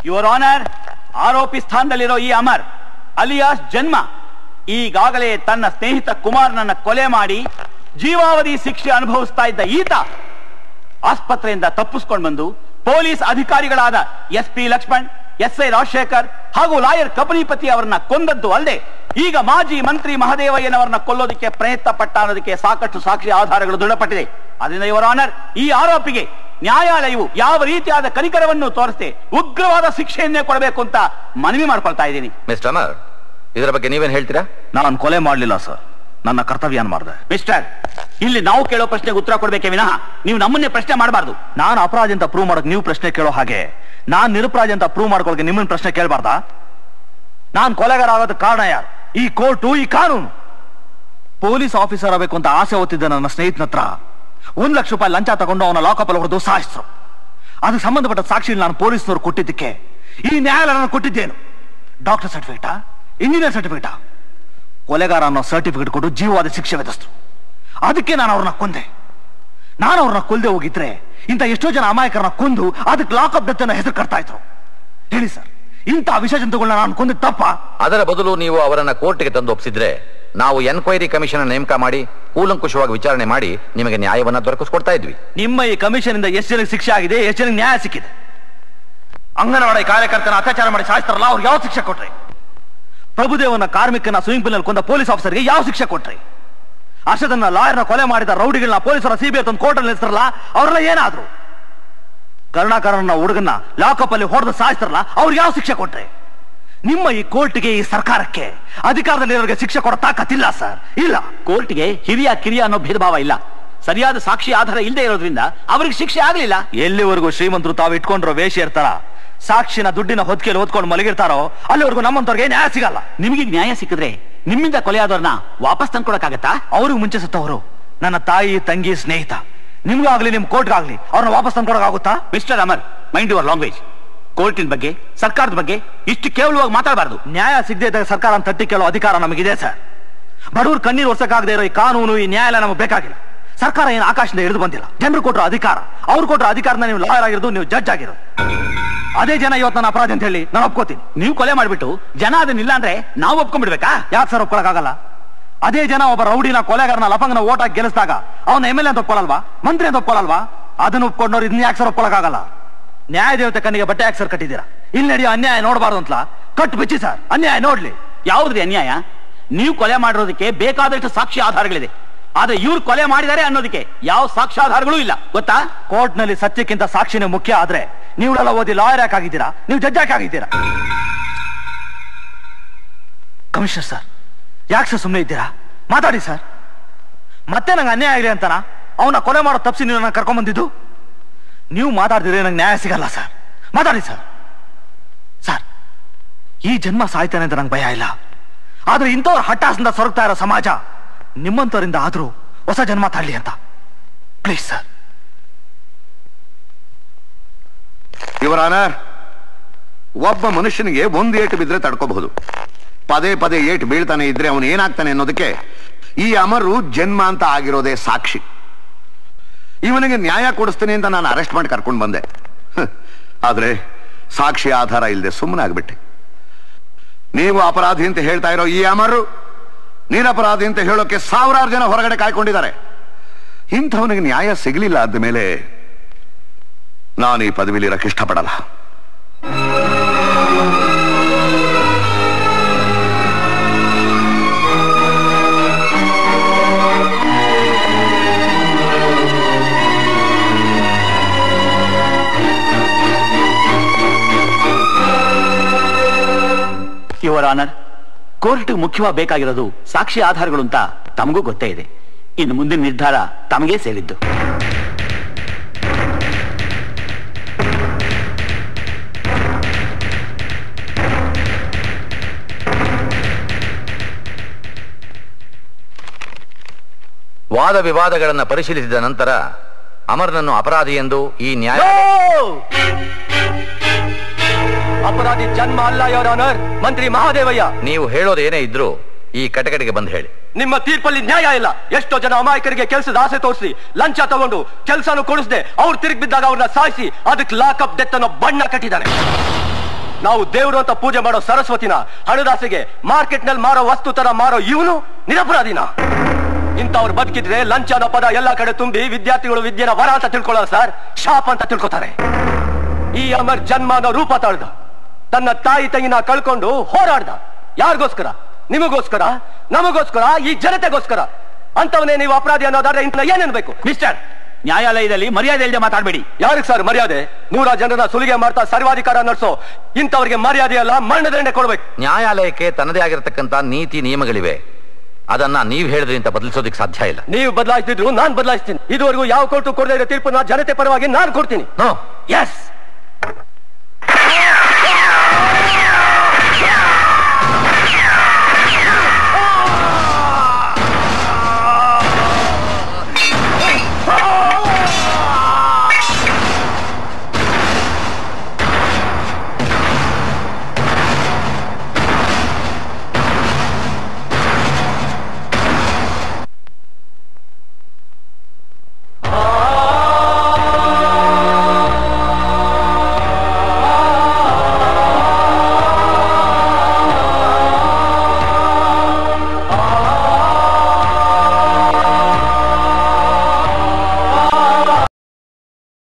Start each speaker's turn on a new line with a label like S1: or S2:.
S1: Your honour, ಆರೋಪಿ ಸ್ಥಾನದಲ್ಲಿರೋ ಈ Amar alias ಜನ್ಮ ಈಗಾಗಲೇ ತನ್ನ ಸ್ನೇಹಿತ ಕುಮಾರ್ನನ್ನ ಕೊಲೆ ಮಾಡಿ ಜೀವಾವಧಿ ಶಿಕ್ಷೆ ಅನುಭವಿಸ್ತಾ ಇದ್ದ ಈತ ಆಸ್ಪತ್ರೆಯಿಂದ ತಪ್ಪಿಸ್ಕೊಂಡು ಬಂದು ಪೊಲೀಸ್ ಅಧಿಕಾರಿಗಳಾದ SP ಲಕ್ಷ್ಮಣ್, SI ರಾಜಶೇಖರ್ ಹಾಗೂ ಲಾಯರ್ ಕಪನಿಪತಿ ಅವರನ್ನ ಕೊಂದದ್ದು ಅಲ್ಲದೆ ಈಗ ಮಾಜಿ ಮಂತ್ರಿ ಮಹದೇವಯ್ಯನವರನ್ನ ಕೊಲ್ಲೋದಕ್ಕೆ ಪ್ರಯತ್ನ ಪಟ್ಟ ಅನ್ನೋದಕ್ಕೆ ಸಾಕಷ್ಟು ಸಾಕ್ಷಿ ಆಧಾರಗಳು ದೃಢಪಟ್ಟಿದೆ. ಅದರಿಂದ ಯುವರ್ ಆನರ್, ಈ ಆರೋಪಿಗೆ ನ್ಯಾಯಾಲಯವು ಯಾವ ರೀತಿಯಾದ ಕನಿಕರವನ್ನು ತೋರಿಸದೆ ಉಗ್ರವಾದ ಶಿಕ್ಷೆಯನ್ನೇ ಕೊಡಬೇಕು ಅಂತ ಮನವಿ ಮಾಡ್ಕೊಳ್ತಾ ಇದ್ದೀನಿ.
S2: ಮಿಸ್ಟರ್ ಅಮರ್, ಇದರ ಬಗ್ಗೆ ನೀವೇನ್ ಹೇಳ್ತೀರಾ?
S1: ನಾನು ಕೊಲೆ ಮಾಡಲಿಲ್ಲ ಸರ್, ನನ್ನ ಕರ್ತವ್ಯ ಮಾಡಿದೆ. ಮಿಸ್ಟರ್, ಇಲ್ಲಿ ನಾವು ಕೇಳೋ ಪ್ರಶ್ನೆಗೆ ಉತ್ತರ ಕೊಡಬೇಕೆ ವಿನಃ ನೀವು ನಮ್ಮನ್ನೇ ಪ್ರಶ್ನೆ ಮಾಡಬಾರ್ದು. ನಾನು ಅಪರಾಧಿ ಅಂತ ಪ್ರೂವ್ ಮಾಡೋಕೆ ನೀವು ಪ್ರಶ್ನೆ ಕೇಳೋ ಹಾಗೆ ನಾನು ನಿರಪರಾಧಿ ಅಂತ ಪ್ರೂವ್ ಮಾಡ್ಕೊಳ್ಳೋಕೆ ನಿಮ್ಮನ್ನ ಪ್ರಶ್ನೆ ಕೇಳಬಾರ್ದಾ? ನಾನು ಕೊಲೆಗಾರ ಆಗೋದಕ್ಕೆ ಕಾರಣ ಯಾರು? ಈ ಕೋರ್ಟು, ಈ ಕಾನೂನು. ಪೊಲೀಸ್ ಆಫೀಸರ್ ಆಗಬೇಕು ಅಂತ ಆಸೆ ಹೊತ್ತಿದ್ದ ನನ್ನ ಸ್ನೇಹಿತನ ಹತ್ರ 1 ಲಕ್ಷ ರೂಪಾಯಿ ಲಂಚ ತಗೊಂಡು ಅವನ ಲಾಕಪ್ ಅಲ್ಲಿ ಹೊಡೆದು ಸಾಯಿಸಿದ್ರು. ಅದಕ್ಕೆ ಸಂಬಂಧಪಟ್ಟ ಸಾಕ್ಷಿ ನಾನು ಪೊಲೀಸ್ನವ್ರು ಕೊಟ್ಟಿದ್ದಕ್ಕೆ ಈ ನ್ಯಾಯಾಲಯ ನಾನು ಕೊಟ್ಟಿದ್ದೇನು? Doctor ಸರ್ಟಿಫಿಕೇಟಾ, engineer ಸರ್ಟಿಫಿಕೇಟಾ? ಕೊಲೆಗಾರ ಅನ್ನೋ ಸರ್ಟಿಫಿಕೇಟ್ ಕೊಟ್ಟು ಜೀವವಾದ ಶಿಕ್ಷೆ ವಿಧಿಸಿದ್ರು. ಅದಕ್ಕೆ ನಾನು ಅವ್ರನ್ನ ಕೊಂದೆ. ನಾನು ಅವ್ರನ್ನ ಕೊಲ್ಲದೆ ಹೋಗಿದ್ರೆ ಇಂಥ ಎಷ್ಟೋ ಜನ ಅಮಾಯಕರನ್ನ ಕೊಂದು ಅದಕ್ಕೆ ಲಾಕಪ್ ಡೆತ್ ಅನ್ನೋ ಹೆಸರು ಕಟ್ತಾ ಇದ್ರು. ಹೇಳಿ ಸರ್, ಇಂಥ ವಿಷ ಜಂತುಗಳನ್ನ ನಾನು ಕೊಂದ ತಪ್ಪ?
S2: ಅದರ ಬದಲು ನೀವು ಅವರನ್ನ ಕೋರ್ಟ್ಗೆ ತಂದು ಒಪ್ಪಿಸಿದ್ರೆ ನಾವು ಎನ್ಕ್ವೈರಿ ಕಮಿಷನ್ ನೇಮಕ ಮಾಡಿ ಕೂಲಂಕುಷವಾಗಿ ವಿಚಾರಣೆ ಮಾಡಿ ನಿಮಗೆ ನ್ಯಾಯವನ್ನ ದೊರಕಿಸ್ಕೊಡ್ತಾ ಇದ್ವಿ.
S1: ನಿಮ್ಮ ಈ ಕಮಿಷನ್ ಇಂದ ಎಷ್ಟು ಜನಕ್ಕೆ ಶಿಕ್ಷೆ ಆಗಿದೆ, ಎಷ್ಟು ಜನಕ್ಕೆ ನ್ಯಾಯ ಸಿಕ್ಕಿದೆ? ಅಂಗನವಾಡಿ ಕಾರ್ಯಕರ್ತನ ಅತ್ಯಾಚಾರ ಮಾಡಿ ಸಾಯಿಸ್ತಾರಲ್ಲ, ಅವ್ರಿಗೆ ಯಾವ ಶಿಕ್ಷೆ ಕೊಟ್ರಿ? ಪ್ರಭುದೇವನ ಕಾರ್ಮಿಕನ ಸ್ವಿಮ್ಮಿಂಗ್ ಪೂಲ್ ನಲ್ಲಿ ಕೊಂದ ಪೊಲೀಸ್ ಆಫೀಸರ್ಗೆ ಯಾವ ಶಿಕ್ಷೆ ಕೊಟ್ರಿ? ಅಷ್ಟದನ್ನ ಲಾಯರ್ನ ಕೊಲೆ ಮಾಡಿದ ರೌಡಿಗಳನ್ನ ಪೊಲೀಸರ CBI ತಂದು ಕೋರ್ಟಲ್ಲಿ ನಿಲ್ಲಿಸ್ತಾರಲ್ಲ, ಅವರೆಲ್ಲ ಏನಾದ್ರು? ಕರುಣಾಕರನ ಹುಡುಗನ್ನ ಲಾಕಪ್ ಅಲ್ಲಿ ಹೊಡೆದು ಸಾಯಿಸ್ತಾರಲ್ಲ, ಅವ್ರಿಗೆ ಯಾವ ಶಿಕ್ಷೆ ಕೊಟ್ರಿ? ನಿಮ್ಮ ಈ ಕೋರ್ಟ್ಗೆ, ಈ ಸರ್ಕಾರಕ್ಕೆ, ಅಧಿಕಾರದಲ್ಲಿರೋರಿಗೆ ಶಿಕ್ಷೆ ಕೊಡೋ ತಾಕತ್ತಿಲ್ಲ ಸರ್, ಇಲ್ಲ. ಕೋರ್ಟ್ಗೆ ಹಿರಿಯ ಕಿರಿಯ ಅನ್ನೋ ಭೇದ ಭಾವ ಇಲ್ಲ. ಸರಿಯಾದ ಸಾಕ್ಷಿ ಆಧಾರ ಇಲ್ಲದೆ ಇರೋದ್ರಿಂದ ಅವರಿಗೆ ಶಿಕ್ಷೆ ಆಗಲಿಲ್ಲ. ಎಲ್ಲಿವರೆಗೂ ಶ್ರೀಮಂತರು ತಾವು ಇಟ್ಕೊಂಡಿರೋ ವೇಷ ಇರ್ತಾರ, ಸಾಕ್ಷಿನ ದುಡ್ಡಿನ ಹೊತ್ತಿಗೆಯಲ್ಲಿ ಓದ್ಕೊಂಡು ಮಲಗಿರ್ತಾರೋ ಅಲ್ಲಿವರೆಗೂ ನಮ್ಮಂತವ್ರಿಗೆ ನ್ಯಾಯ ಸಿಗಲ್ಲ. ನಿಮಗೆ ನ್ಯಾಯ ಸಿಕ್ಕಿದ್ರೆ ನಿಮ್ಮಿಂದ ಕೊಲೆಯಾದವ್ರನ್ನ ವಾಪಸ್ ತಂದ್ಕೊಡಕ್ಕಾಗತ್ತಾ? ಅವ್ರಿಗೆ ಮುಂಚೆ ಸತ್ತವರು ನನ್ನ ತಾಯಿ, ತಂಗಿ, ಸ್ನೇಹಿತ. ನಿಮ್ಗಾಗ್ಲಿ ನಿಮ್ ಕೋರ್ಟ್ಗಾಗ್ಲಿ ಅವ್ರನ್ನ ವಾಪಸ್ ತಂದ್ಕೊಡಕ್ಕಾಗುತ್ತಾ? Mister Amar, mind your language. ಕೋರ್ಟಿನ ಬಗ್ಗೆ, ಸರ್ಕಾರದ ಬಗ್ಗೆ ಇಷ್ಟು ಕೇವಲವಾಗಿ ಮಾತಾಡಬಾರ್ದು. ನ್ಯಾಯ ಸಿಗದೆ ಇದ್ದಾಗ ಸರ್ಕಾರ ತಟ್ಟಿ ಕೇಳೋ ಅಧಿಕಾರ ನಮಗಿದೆ ಸರ್. ಬಡವ್ರ ಕಣ್ಣೀರು ಒರ್ಸಕ್ಕಾಗದೆ ಇರೋ ಈ ಕಾನೂನು, ಈ ನ್ಯಾಯಾಲಯ ನಮಗೆ ಬೇಕಾಗಿಲ್ಲ. ಸರ್ಕಾರ ಏನು ಆಕಾಶದಿಂದ ಇಳಿದು ಬಂದಿಲ್ಲ. ಜನರು ಕೊಟ್ಟರು ಅಧಿಕಾರ, ಅವ್ರು ಕೊಟ್ಟರು ಅಧಿಕಾರನ ನೀವು ಲಾಯರ್ ಆಗಿರೋದು, ನೀವು ಜಡ್ಜ್ ಆಗಿರೋದು. ಅದೇ ಜನ ಇವತ್ತು ನನ್ನ ಅಪರಾಧಿ ಅಂತ ಹೇಳಿ ನಾನು ಒಪ್ಕೋತೀನಿ. ನೀವು ಕೊಲೆ ಮಾಡಿಬಿಟ್ಟು ಜನ ಅದನ್ನಿಲ್ಲ ಅಂದ್ರೆ ನಾವು ಒಪ್ಕೊಂಡ್ಬಿಡ್ಬೇಕಾ? ಯಾಕೆ ಸರ್ ಒಪ್ಕೊಳಕ್ಕಾಗಲ್ಲ? ಅದೇ ಜನ ಒಬ್ಬ ರೌಡಿನ, ಕೊಲೆಗಾರನ, ಲಫಂಗನ ಓಟ್ ಹಾಕಿ ಗೆಲ್ಲಿಸಿದಾಗ ಅವನ MLA ಅಂತ ಒಪ್ಕೊಳ್ಳಲ್ವಾ? ಮಂತ್ರಿ ಅಂತ ಒಪ್ಕೊಳ್ಳಲ್ವಾ? ಅದನ್ನು ಒಪ್ಕೊಂಡವ್ರು ಇದನ್ನ ಯಾಕೆ ಸರ್ ಒಪ್ಕೊಳಕ್ಕಾಗಲ್ಲ? ನ್ಯಾಯ ದೇವತೆ ಕಣ್ಣಿಗೆ ಬಟ್ಟೆ ಯಾಕೆ ಸರ್ ಕಟ್ಟಿದ್ದೀರಾ? ಇಲ್ಲಿ ನಡೆಯೋ ಅನ್ಯಾಯ ನೋಡಬಾರ್ದು ಅಂತಲ ಕಟ್ಟು ಬಿಚ್ಚಿ ಸರ್, ಅನ್ಯಾಯ ನೋಡ್ಲಿ. ಯಾವ್ದ್ರಿ ಅನ್ಯಾಯ? ನೀವು ಕೊಲೆ ಮಾಡಿರೋದಕ್ಕೆ ಬೇಕಾದಷ್ಟು ಸಾಕ್ಷಿ ಆಧಾರಗಳಿದೆ, ಆದ್ರೆ ಇವ್ರು ಕೊಲೆ ಮಾಡಿದ್ದಾರೆ ಅನ್ನೋದಕ್ಕೆ ಯಾವ ಸಾಕ್ಷ್ಯಾಧಾರಗಳೂ ಇಲ್ಲ, ಗೊತ್ತಾ? ಕೋರ್ಟ್ ನಲ್ಲಿ ಸತ್ಯಕ್ಕಿಂತ ಸಾಕ್ಷಿನೇ ಮುಖ್ಯ. ಆದ್ರೆ ನೀವುಳೆಲ್ಲ ಓದಿ ಲಾಯರ್ ಯಾಕಾಗಿದ್ದೀರಾ? ನೀವು ಜಡ್ಜ್ ಯಾಕಾಗಿದ್ದೀರಾ? ಕಮಿಷನರ್ ಸರ್, ಯಾಕೆ ಸರ್ ಸುಮ್ಮನೆ ಇದ್ದೀರಾ? ಮಾತಾಡಿ ಸರ್. ಮತ್ತೆ ನಂಗೆ ಅನ್ಯಾಯ ಆಗಿದೆ ಅಂತಾನ ಅವನ ಕೊಲೆ ಮಾಡೋ ತಪ್ಪಿಸಿ ನೀವು ನನ್ನ ಕರ್ಕೊಂಡ್ ಬಂದಿದ್ದು? ನೀವು ಮಾತಾಡ್ತಿದ್ರೆ ನಂಗೆ ನ್ಯಾಯ ಸಿಗಲ್ಲ ಸರ್. ಮಾತಾಡಿ ಸರ್. ಸರ್, ಈ ಜನ್ಮ ಸಾಯ್ತಾನೆ ಅಂತ ನಂಗೆ ಭಯ ಇಲ್ಲ. ಆದ್ರೆ ಇಂಥವ್ರ ಹಠಾಸದಿಂದ ಸೊರಗ್ತಾ ಇರೋ ಸಮಾಜ ನಿಮ್ಮಂತವರಿಂದ ಆದ್ರೂ ಹೊಸ ಜನ್ಮ ತಾಳ್ಲಿ ಅಂತ ಪ್ಲೀಸ್ ಸರ್.
S3: ಯುವರ್ ಆನರ್, ಒಬ್ಬ ಮನುಷ್ಯನಿಗೆ ಒಂದು ಏಟು ಬಿದ್ರೆ ತಡ್ಕೋಬಹುದು, ಪದೇ ಪದೇ ಏಟು ಬೀಳ್ತಾನೆ ಇದ್ರೆ ಅವನು ಏನಾಗ್ತಾನೆ ಅನ್ನೋದಕ್ಕೆ ಈ ಅಮರು ಜನ್ಮ ಅಂತ ಆಗಿರೋದೇ ಸಾಕ್ಷಿ. ಇವನಿಗೆ ನ್ಯಾಯ ಕೊಡಿಸ್ತೀನಿ ಅಂತ ನಾನು ಅರೆಸ್ಟ್ ಮಾಡಿ ಕರ್ಕೊಂಡು ಬಂದೆ. ಆದ್ರೆ ಸಾಕ್ಷಿ ಆಧಾರ ಇಲ್ಲದೆ ಸುಮ್ಮನೆ ಆಗ್ಬಿಟ್ಟೆ. ನೀವು ಅಪರಾಧಿ ಅಂತ ಹೇಳ್ತಾ ಇರೋ ಈ ಅಮರು ನಿರಪರಾಧಿ ಅಂತ ಹೇಳೋಕೆ ಸಾವಿರಾರು ಜನ ಹೊರಗಡೆ ಕಾಯ್ಕೊಂಡಿದ್ದಾರೆ. ಇಂಥವನಿಗೆ ನ್ಯಾಯ ಸಿಗಲಿಲ್ಲ ಆದ ಮೇಲೆ ನಾನು ಈ ಪದವಿಲಿ ಇರಕ್ಕೆ ಇಷ್ಟಪಡಲ್ಲ.
S1: ಯುವರ್ ಆನರ್, ಕೋರ್ಟ್ ಮುಖ್ಯವಾಗಿ ಬೇಕಾಗಿರೋದು ಸಾಕ್ಷಿ ಆಧಾರಗಳು ಅಂತ ತಮಗೂ ಗೊತ್ತೇ ಇದೆ. ಇನ್ನು ಮುಂದಿನ ನಿರ್ಧಾರ ತಮಗೇ ಸೇರಿದ್ದು.
S2: ವಾದ ವಿವಾದಗಳನ್ನು ಪರಿಶೀಲಿಸಿದ ನಂತರ ಅಮರ್ನನ್ನು ಅಪರಾಧಿ ಎಂದು ಈ ನ್ಯಾಯ
S1: ಅಪರಾಧಿ ಜನ್ಮ ಅಲ್ಲ ಯುವರ್ ಆನರ್, ಮಂತ್ರಿ ಮಹಾದೇವಯ್ಯ.
S2: ನೀವು ಹೇಳೋದು ಏನೇ ಇದ್ರೂ ಈ ಕಟಕಟಿಗೆ ಬಂದು ಹೇಳಿ.
S1: ನಿಮ್ಮ ತೀರ್ಪಲ್ಲಿ ನ್ಯಾಯ ಇಲ್ಲ. ಎಷ್ಟೋ ಜನ ಅಮಾಯಕರಿಗೆ ಕೆಲಸದ ಆಸೆ ತೋರಿಸಿ ಲಂಚ ತಗೊಂಡು ಕೆಲಸನೂ ಕೊಡಿಸದೆ ಅವ್ರು ತಿರುಗಿ ಬಿದ್ದಾಗ ಅವ್ರನ್ನ ಸಾಯಿಸಿ ಅದಕ್ಕೆ ಲಾಕಪ್ ಡೆತ್ ಅನ್ನೋ ಬಣ್ಣ ಕಟ್ಟಿದ್ದಾನೆ. ನಾವು ದೇವರು ಅಂತ ಪೂಜೆ ಮಾಡೋ ಸರಸ್ವತಿನ ಹಣದಾಸೆಗೆ ಮಾರ್ಕೆಟ್ ನಲ್ಲಿ ಮಾರೋ ವಸ್ತು ತರ ಮಾರೋ ಇವನು ನಿರಪರಾಧಿನ. ಇಂಥವ್ರು ಬದುಕಿದ್ರೆ ಲಂಚ ಅನ್ನೋ ಪದ ಎಲ್ಲಾ ಕಡೆ ತುಂಬಿ ವಿದ್ಯಾರ್ಥಿಗಳು ವಿದ್ಯೆನ ವರ ಅಂತ ತಿಳ್ಕೊಳ್ಳೋ ಸರ್, ಶಾಪ್ ಅಂತ ತಿಳ್ಕೊತಾರೆ. ಈ ಅಮರ್ ಜನ್ಮ ಅನ್ನೋ ರೂಪ ತಾಳ್ದ, ತನ್ನ ತಾಯಿ ತಂಗಿನ ಕಳ್ಕೊಂಡು ಹೋರಾಡ್ದ. ಯಾರಿಗೋಸ್ಕರ? ನಿಮಗೋಸ್ಕರ, ನಮಗೋಸ್ಕರ, ಈ ಜನತೆಗೋಸ್ಕರ. ಅಂತವನೇ ನೀವು ಅಪರಾಧಿ ಅನ್ನೋದಾದ್ರೆ ಇಂಥ ಏನೇನ್ಬೇಕು? ಮಿಸ್ಟರ್, ನ್ಯಾಯಾಲಯದಲ್ಲಿ ಮರ್ಯಾದೆ ಇಲ್ಲದೆ ಮಾತಾಡಬೇಡಿ. ಯಾರಿಗೆ ಸರ್ ಮರ್ಯಾದೆ? 100 ಜನರನ್ನ ಸುಲಿಗೆ ಮಾಡ್ತಾ ಸರ್ವಾಧಿಕಾರ ನಡೆಸೋ ಇಂಥವ್ರಿಗೆ ಮರ್ಯಾದೆ ಅಲ್ಲ, ಮರಣದಂಡನೆ ಕೊಡ್ಬೇಕು.
S2: ನ್ಯಾಯಾಲಯಕ್ಕೆ ತನ್ನದೇ ಆಗಿರತಕ್ಕಂತ ನೀತಿ ನಿಯಮಗಳಿವೆ. ಅದನ್ನ ನೀವು ಹೇಳಿದ್ರಿ ಅಂತ ಬದಲಿಸೋದಕ್ಕೆ ಸಾಧ್ಯ ಇಲ್ಲ.
S1: ನೀವು ಬದಲಾಯಿಸಿದ್ರು ನಾನ್ ಬದಲಾಯಿಸ್ತೀನಿ. ಇದುವರೆಗೂ ಯಾವ ಕೋರ್ಟು ಕೊಡದೇ ಇರೋ ತೀರ್ಪನ್ನ ಜನತೆ ಪರವಾಗಿ ನಾನು ಕೊಡ್ತೀನಿ.
S2: ನೋ.
S1: ಎಸ್,